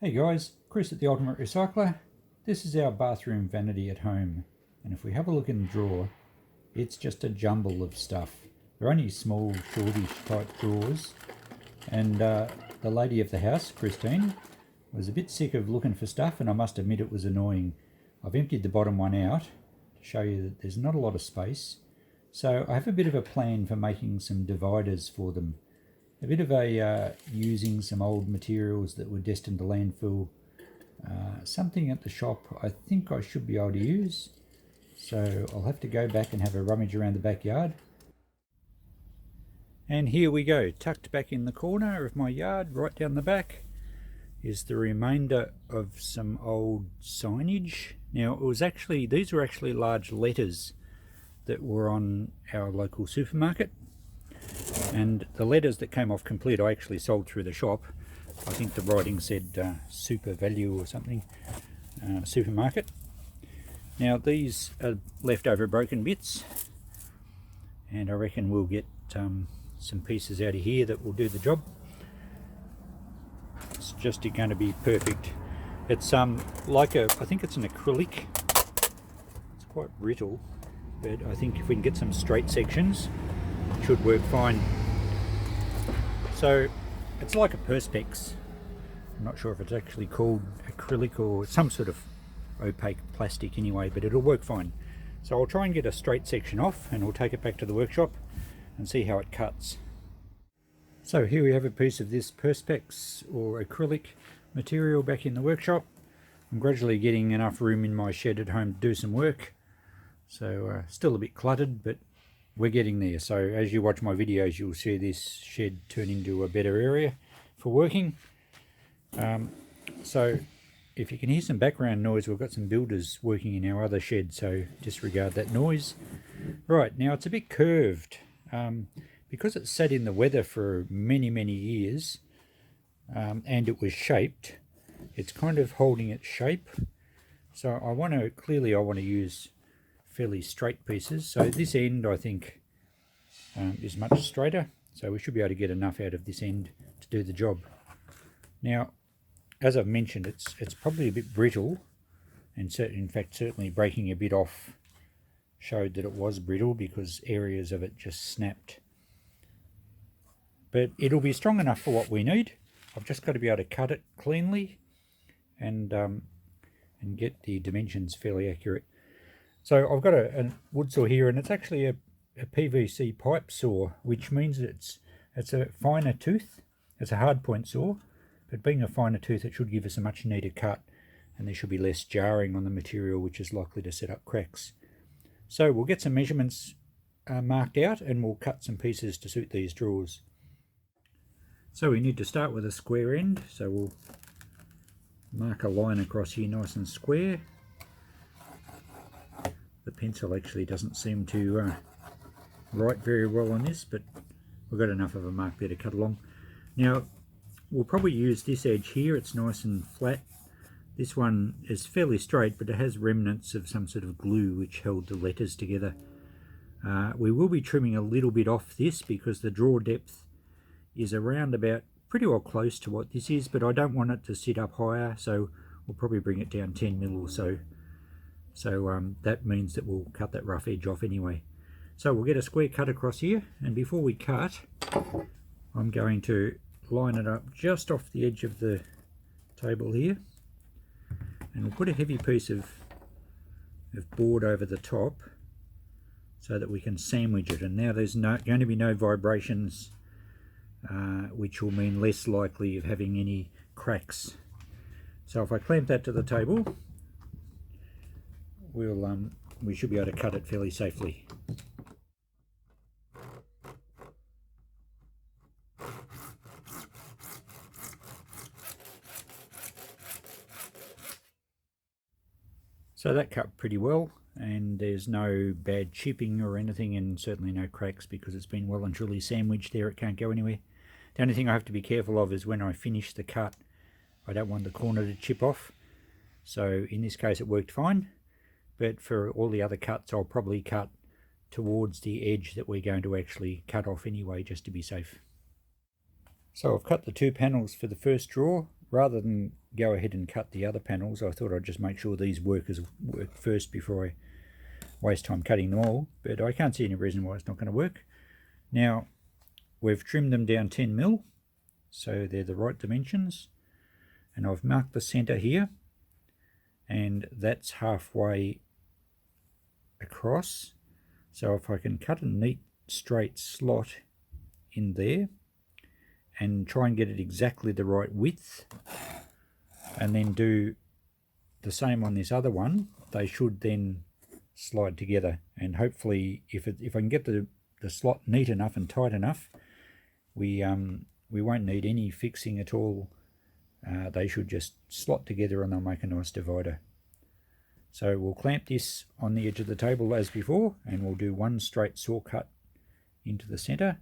Hey guys, Chris at the Ultimate Recycler. This is our bathroom vanity at home, and if we have a look in the drawer, it's just a jumble of stuff. They're only small, shortish type drawers, and the lady of the house, Christine, was a bit sick of looking for stuff, and I must admit it was annoying. I've emptied the bottom one out to show you that there's not a lot of space, so I have a bit of a plan for making some dividers for them. A bit of a using some old materials that were destined to landfill. Something at the shop I think I should be able to use. So I'll have to go back and have a rummage around the backyard. And here we go, tucked back in the corner of my yard, right down the back, is the remainder of some old signage. Now these were actually large letters that were on our local supermarket. And the letters that came off complete I actually sold through the shop. I think the writing said super value or something, supermarket. Now these are leftover broken bits, and I reckon we'll get some pieces out of here that will do the job. It's just going to be perfect. It's I think it's an acrylic. It's quite brittle, but I think if we can get some straight sections, it should work fine. So it's like a perspex. I'm not sure if it's actually called acrylic or some sort of opaque plastic anyway, but it'll work fine. So I'll try and get a straight section off, and we'll take it back to the workshop and see how it cuts. So here we have a piece of this perspex or acrylic material back in the workshop. I'm gradually getting enough room in my shed at home to do some work. So still a bit cluttered, but we're getting there. So as you watch my videos, you'll see this shed turn into a better area for working. So if you can hear some background noise, we've got some builders working in our other shed, so disregard that noise. Right, now it's a bit curved because it sat in the weather for many years, and it was shaped. It's kind of holding its shape. So I want to use fairly straight pieces. So this end I think is much straighter, so we should be able to get enough out of this end to do the job. Now, as I've mentioned, it's probably a bit brittle, and in fact certainly breaking a bit off showed that it was brittle because areas of it just snapped. But it'll be strong enough for what we need. I've just got to be able to cut it cleanly and get the dimensions fairly accurate. So I've got a wood saw here, and it's actually a PVC pipe saw, which means it's a finer tooth. It's a hard point saw, but being a finer tooth, it should give us a much neater cut, and there should be less jarring on the material, which is likely to set up cracks. So we'll get some measurements marked out, and we'll cut some pieces to suit these drawers. So we need to start with a square end, so we'll mark a line across here nice and square. The pencil actually doesn't seem to write very well on this, but we've got enough of a mark there to cut along. Now we'll probably use this edge here. It's nice and flat. This one is fairly straight, but it has remnants of some sort of glue which held the letters together. We will be trimming a little bit off this because the draw depth is around about pretty well close to what this is, but I don't want it to sit up higher, so we'll probably bring it down 10 mil or so. So that means that we'll cut that rough edge off anyway. So we'll get a square cut across here, and before we cut, I'm going to line it up just off the edge of the table here, and we'll put a heavy piece of board over the top so that we can sandwich it. And now there's going to be no vibrations, which will mean less likely of having any cracks. So if I clamp that to the table, we should be able to cut it fairly safely. So that cut pretty well, and there's no bad chipping or anything, and certainly no cracks because it's been well and truly sandwiched there. It can't go anywhere. The only thing I have to be careful of is when I finish the cut, I don't want the corner to chip off. So in this case it worked fine, but for all the other cuts I'll probably cut towards the edge that we're going to actually cut off anyway, just to be safe. So I've cut the two panels for the first drawer, rather than go ahead and cut the other panels, I thought I'd just make sure these work first before I waste time cutting them all, but I can't see any reason why it's not going to work. Now, we've trimmed them down 10mm, so they're the right dimensions, and I've marked the center here, and that's halfway across. So if I can cut a neat straight slot in there and try and get it exactly the right width, and then do the same on this other one, they should then slide together. And hopefully if I can get the slot neat enough and tight enough, we won't need any fixing at all. They should just slot together and they'll make a nice divider. So we'll clamp this on the edge of the table as before, and we'll do one straight saw cut into the center.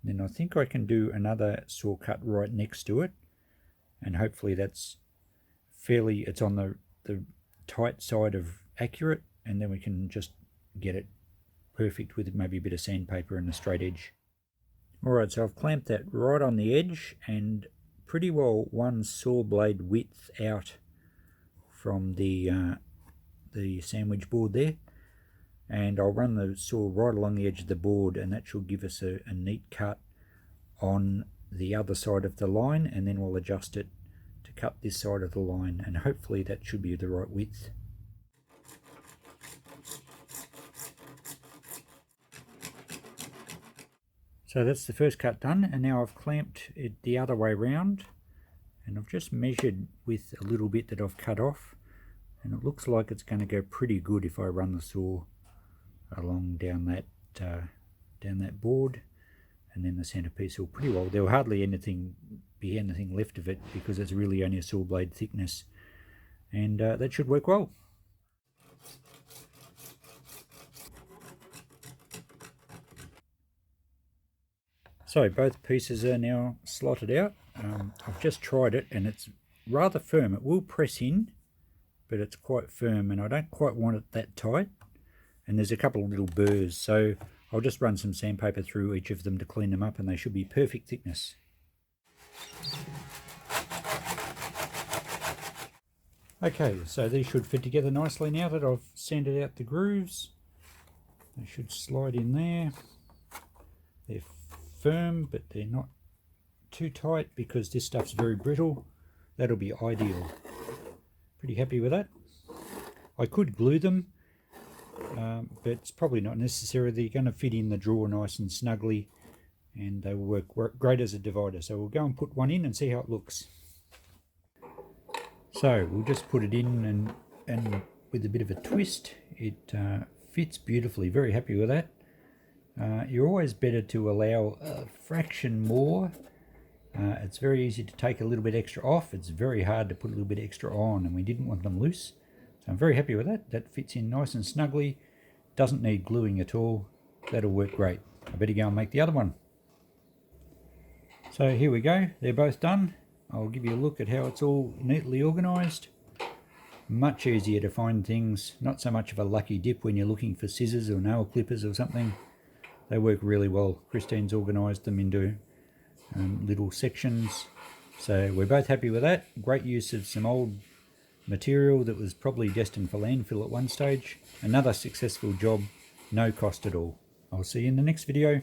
Then I think I can do another saw cut right next to it, and hopefully that's it's on the tight side of accurate, and then we can just get it perfect with maybe a bit of sandpaper and a straight edge. Alright, so I've clamped that right on the edge and pretty well one saw blade width out from the sandwich board there, and I'll run the saw right along the edge of the board, and that should give us a neat cut on the other side of the line, and then we'll adjust it to cut this side of the line, and hopefully that should be the right width. So that's the first cut done, and now I've clamped it the other way round, and I've just measured with a little bit that I've cut off, and it looks like it's going to go pretty good if I run the saw along down that board, and then the centerpiece will pretty well. There will hardly be anything left of it because it's really only a saw blade thickness, and that should work well. So both pieces are now slotted out. I've just tried it and it's rather firm. It will press in, but it's quite firm, and I don't quite want it that tight. And there's a couple of little burrs, so I'll just run some sandpaper through each of them to clean them up, and they should be perfect thickness. Okay, so these should fit together nicely now that I've sanded out the grooves. They should slide in there. They're firm, but they're not too tight because this stuff's very brittle. That'll be ideal. Pretty happy with that. I could glue them, but it's probably not necessary. They're going to fit in the drawer nice and snugly, and they will work great as a divider. So we'll go and put one in and see how it looks. So we'll just put it in, and with a bit of a twist, it fits beautifully. Very happy with that. You're always better to allow a fraction more. It's very easy to take a little bit extra off. It's very hard to put a little bit extra on, and we didn't want them loose. So I'm very happy with that. That fits in nice and snugly. Doesn't need gluing at all. That'll work great. I better go and make the other one. So here we go. They're both done. I'll give you a look at how it's all neatly organised. Much easier to find things. Not so much of a lucky dip when you're looking for scissors or nail clippers or something. They work really well. Christine's organised them into little sections, so we're both happy with that. Great use of some old material that was probably destined for landfill at one stage. Another successful job, no cost at all. I'll see you in the next video.